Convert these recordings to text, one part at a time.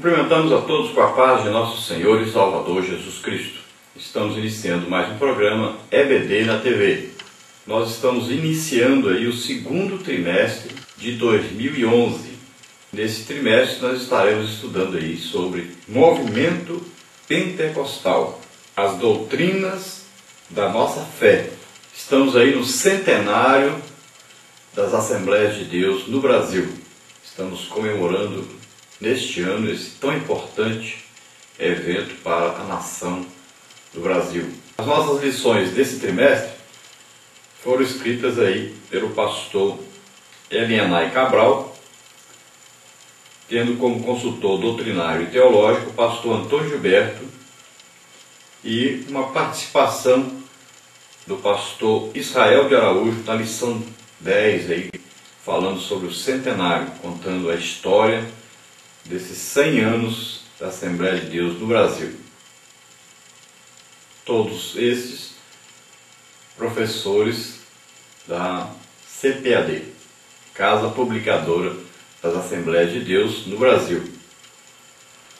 Cumprimentamos a todos com a paz de nosso Senhor e Salvador Jesus Cristo. Estamos iniciando mais um programa EBD na TV. Nós estamos iniciando aí o segundo trimestre de 2011. Nesse trimestre nós estaremos estudando aí sobre movimento pentecostal, as doutrinas da nossa fé. Estamos aí no centenário das Assembleias de Deus no Brasil. Estamos comemorando neste ano esse tão importante evento para a nação do Brasil. As nossas lições desse trimestre foram escritas aí pelo pastor Elianai Cabral, tendo como consultor doutrinário e teológico o pastor Antônio Gilberto e uma participação do pastor Israel de Araújo na lição 10 aí, falando sobre o centenário, contando a história desses 100 anos da Assembleia de Deus no Brasil. Todos esses professores da CPAD, Casa Publicadora das Assembleias de Deus no Brasil.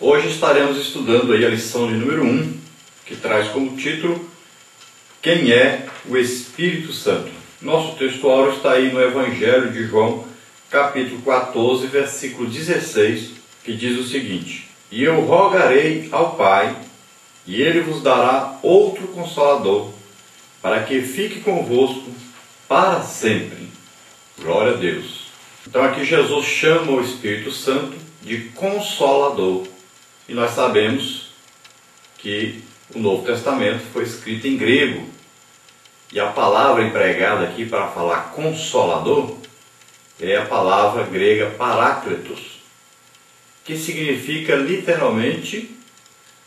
Hoje estaremos estudando aí a lição de número 1, que traz como título Quem é o Espírito Santo? Nosso textuário está aí no Evangelho de João, capítulo 14, versículo 16, que diz o seguinte: E eu rogarei ao Pai, e Ele vos dará outro Consolador, para que fique convosco para sempre. Glória a Deus. Então aqui Jesus chama o Espírito Santo de Consolador. E nós sabemos que o Novo Testamento foi escrito em grego. E a palavra empregada aqui para falar Consolador é a palavra grega Paráclitos, que significa literalmente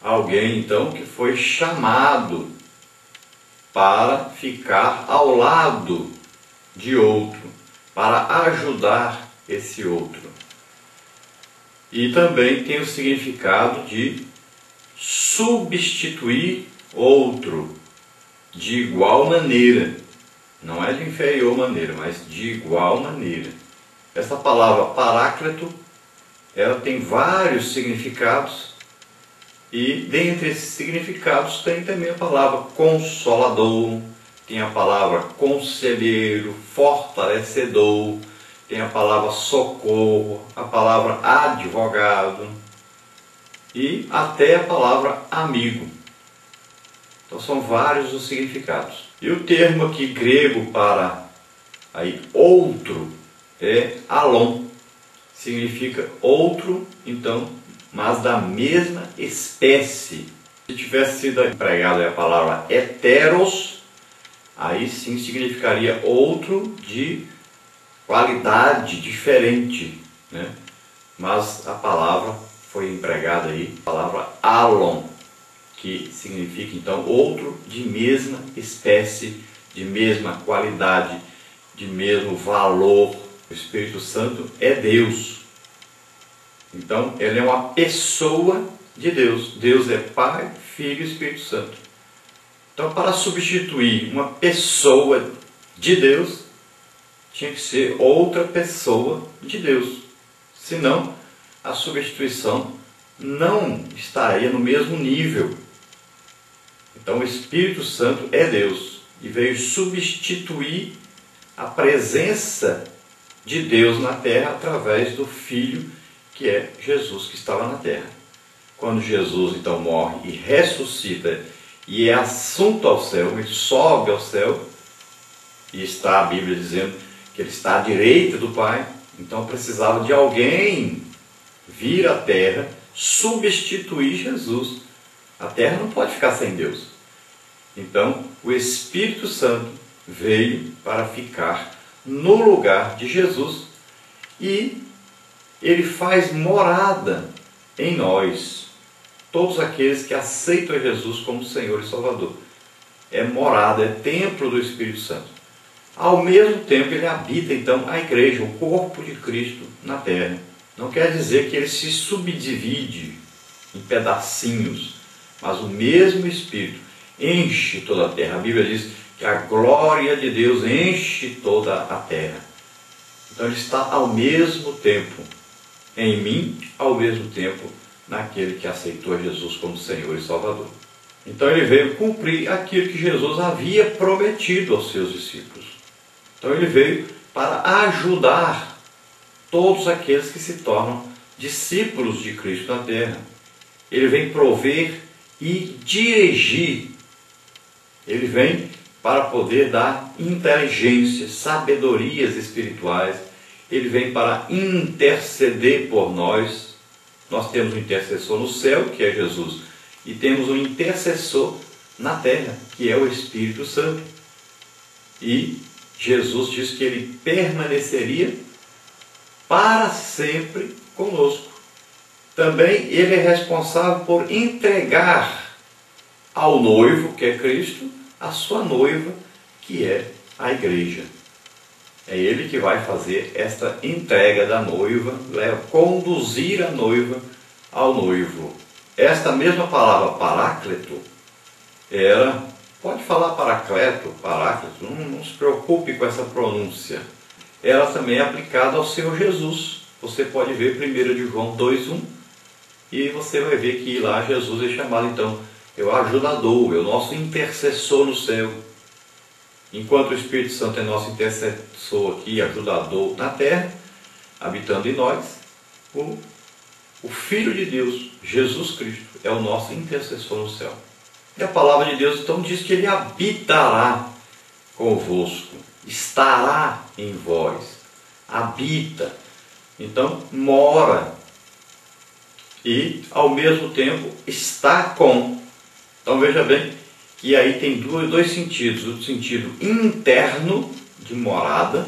alguém então que foi chamado para ficar ao lado de outro, para ajudar esse outro. E também tem o significado de substituir outro de igual maneira. Não é de inferior maneira, mas de igual maneira. Essa palavra paráclito, ela tem vários significados, e dentre esses significados tem também a palavra consolador, tem a palavra conselheiro, fortalecedor, tem a palavra socorro, a palavra advogado e até a palavra amigo. Então são vários os significados. E o termo aqui grego para aí outro é alon. Significa outro, então, mas da mesma espécie. Se tivesse sido empregada a palavra heteros, aí sim significaria outro de qualidade diferente, né? Mas a palavra foi empregada aí, a palavra alon, que significa então outro de mesma espécie, de mesma qualidade, de mesmo valor. O Espírito Santo é Deus. Então, ele é uma pessoa de Deus. Deus é Pai, Filho e Espírito Santo. Então, para substituir uma pessoa de Deus, tinha que ser outra pessoa de Deus. Senão, a substituição não estaria no mesmo nível. Então, o Espírito Santo é Deus e veio substituir a presença de Deus na terra através do Filho, que é Jesus, que estava na terra. Quando Jesus então morre e ressuscita e é assunto ao céu, ele sobe ao céu, e está a Bíblia dizendo que ele está à direita do Pai, então precisava de alguém vir à terra substituir Jesus. A terra não pode ficar sem Deus. Então o Espírito Santo veio para ficar no lugar de Jesus e ele faz morada em nós, todos aqueles que aceitam Jesus como Senhor e Salvador. É morada, é templo do Espírito Santo. Ao mesmo tempo ele habita então a igreja, o corpo de Cristo na terra. Não quer dizer que ele se subdivide em pedacinhos, mas o mesmo Espírito enche toda a terra. A Bíblia diz que a glória de Deus enche toda a terra. Então ele está ao mesmo tempo em mim, ao mesmo tempo naquele que aceitou Jesus como Senhor e Salvador. Então ele veio cumprir aquilo que Jesus havia prometido aos seus discípulos. Então ele veio para ajudar todos aqueles que se tornam discípulos de Cristo na terra. Ele vem prover e dirigir. Ele vem para poder dar inteligência, sabedorias espirituais. Ele vem para interceder por nós. Nós temos um intercessor no céu, que é Jesus, e temos um intercessor na terra, que é o Espírito Santo. E Jesus diz que ele permaneceria para sempre conosco. Também ele é responsável por entregar ao noivo, que é Cristo, a sua noiva, que é a igreja. É ele que vai fazer esta entrega da noiva, conduzir a noiva ao noivo. Esta mesma palavra paráclito pode falar paráclito, não se preocupe com essa pronúncia. Ela também é aplicada ao Senhor Jesus. Você pode ver 1 de João 2,1 e você vai ver que lá Jesus é chamado então, é o ajudador, é o nosso intercessor no céu. Enquanto o Espírito Santo é nosso intercessor aqui, ajudador na terra, habitando em nós, o Filho de Deus, Jesus Cristo, é o nosso intercessor no céu. E a palavra de Deus então diz que ele habitará convosco, estará em vós, habita, então mora e ao mesmo tempo está com. Então veja bem que aí tem dois sentidos, o sentido interno de morada,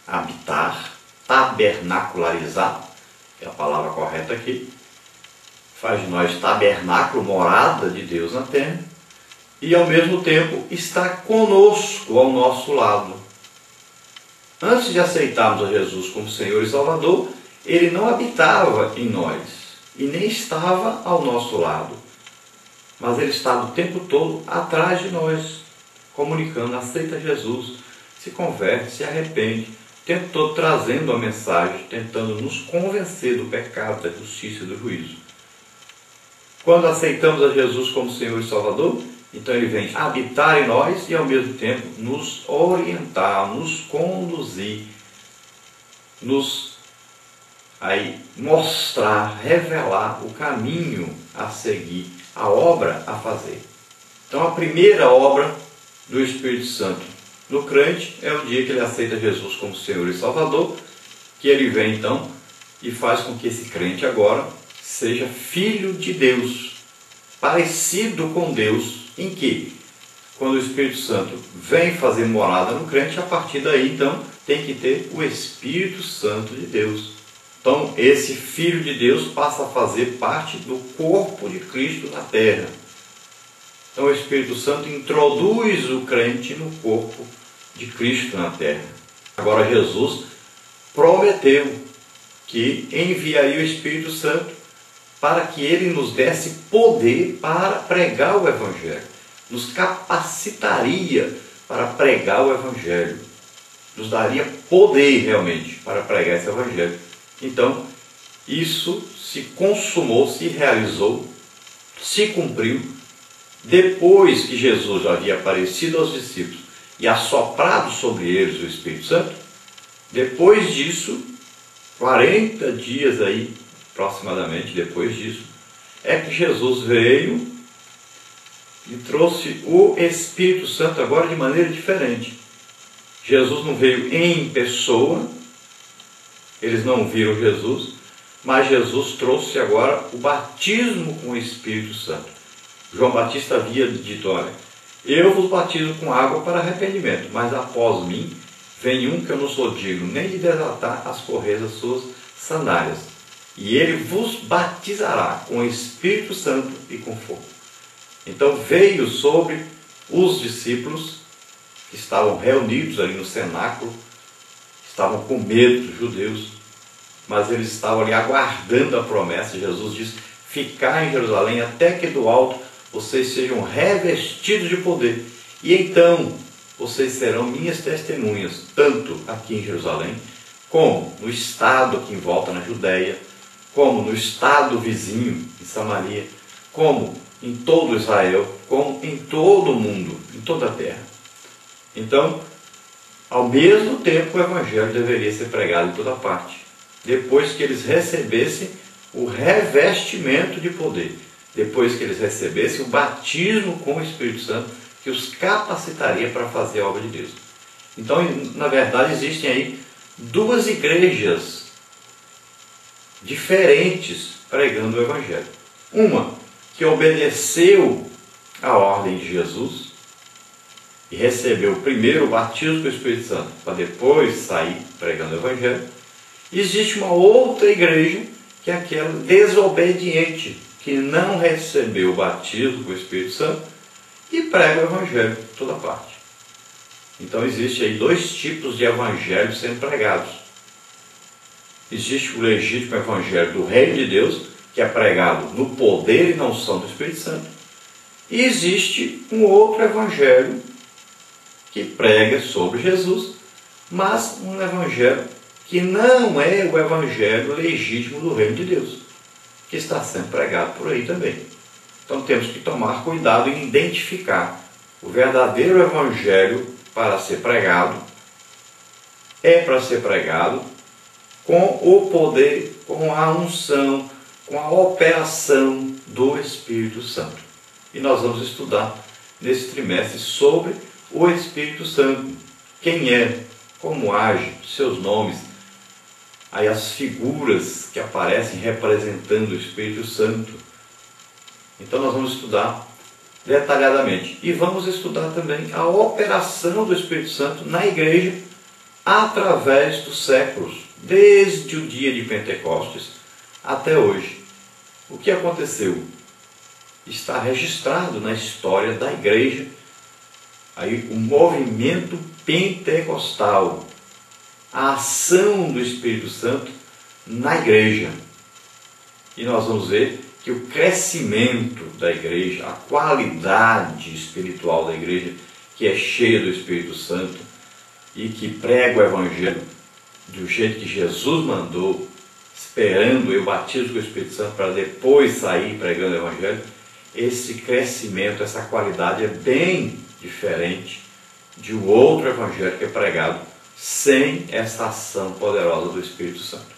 habitar, tabernacularizar, que é a palavra correta aqui, faz de nós tabernáculo, morada de Deus na terra, e ao mesmo tempo está conosco, ao nosso lado. Antes de aceitarmos a Jesus como Senhor e Salvador, ele não habitava em nós e nem estava ao nosso lado, mas ele estava o tempo todo atrás de nós, comunicando, aceita Jesus, se converte, se arrepende, o tempo todo trazendo a mensagem, tentando nos convencer do pecado, da justiça e do juízo. Quando aceitamos a Jesus como Senhor e Salvador, então ele vem habitar em nós e ao mesmo tempo nos orientar, nos conduzir, nos mostrar, revelar o caminho a seguir, a obra a fazer. Então a primeira obra do Espírito Santo no crente é o dia que ele aceita Jesus como Senhor e Salvador, que ele vem então e faz com que esse crente agora seja filho de Deus, parecido com Deus, em que, quando o Espírito Santo vem fazer morada no crente, a partir daí, então, tem que ter o Espírito Santo de Deus. Então, esse Filho de Deus passa a fazer parte do corpo de Cristo na terra. Então, o Espírito Santo introduz o crente no corpo de Cristo na terra. Agora, Jesus prometeu que enviaria o Espírito Santo para que ele nos desse poder para pregar o Evangelho, nos capacitaria para pregar o Evangelho, nos daria poder realmente para pregar esse Evangelho. Então, isso se consumou, se realizou, se cumpriu, depois que Jesus já havia aparecido aos discípulos e assoprado sobre eles o Espírito Santo. Depois disso, 40 dias aí, aproximadamente depois disso, é que Jesus veio e trouxe o Espírito Santo agora de maneira diferente. Jesus não veio em pessoa, eles não viram Jesus, mas Jesus trouxe agora o batismo com o Espírito Santo. João Batista havia dito, olha, eu vos batizo com água para arrependimento, mas após mim vem um que eu não sou digno nem de desatar as correias das suas sandálias. E ele vos batizará com o Espírito Santo e com fogo. Então veio sobre os discípulos que estavam reunidos ali no cenáculo, estavam com medo dos judeus, mas eles estavam ali aguardando a promessa. Jesus disse, ficai em Jerusalém até que do alto vocês sejam revestidos de poder. E então vocês serão minhas testemunhas, tanto aqui em Jerusalém, como no estado aqui em volta, na Judéia, como no estado vizinho, em Samaria, como em todo Israel, como em todo o mundo, em toda a terra. Então, ao mesmo tempo, o Evangelho deveria ser pregado em toda parte, depois que eles recebessem o revestimento de poder, depois que eles recebessem o batismo com o Espírito Santo, que os capacitaria para fazer a obra de Deus. Então, na verdade, existem aí duas igrejas diferentes pregando o Evangelho. Uma que obedeceu a ordem de Jesus e recebeu primeiro o batismo com o Espírito Santo, para depois sair pregando o Evangelho. E existe uma outra igreja, que é aquela desobediente, que não recebeu o batismo com o Espírito Santo e prega o Evangelho em toda parte. Então existe aí dois tipos de evangelho sendo pregados. Existe o legítimo evangelho do Reino de Deus, que é pregado no poder e na unção do Espírito Santo. E existe um outro evangelho que prega sobre Jesus, mas um evangelho que não é o evangelho legítimo do Reino de Deus, que está sendo pregado por aí também. Então temos que tomar cuidado em identificar o verdadeiro evangelho para ser pregado, para ser pregado com o poder, com a unção, com a operação do Espírito Santo. E nós vamos estudar nesse trimestre sobre o Espírito Santo. Quem é, como age, seus nomes, aí as figuras que aparecem representando o Espírito Santo. Então nós vamos estudar detalhadamente. E vamos estudar também a operação do Espírito Santo na igreja através dos séculos, desde o dia de Pentecostes até hoje. O que aconteceu? Está registrado na história da igreja aí o movimento pentecostal, a ação do Espírito Santo na igreja. E nós vamos ver que o crescimento da igreja, a qualidade espiritual da igreja, que é cheia do Espírito Santo e que prega o Evangelho do jeito que Jesus mandou, esperando o batismo com o Espírito Santo para depois sair pregando o Evangelho, esse crescimento, essa qualidade é bem diferente de um outro Evangelho que é pregado sem essa ação poderosa do Espírito Santo.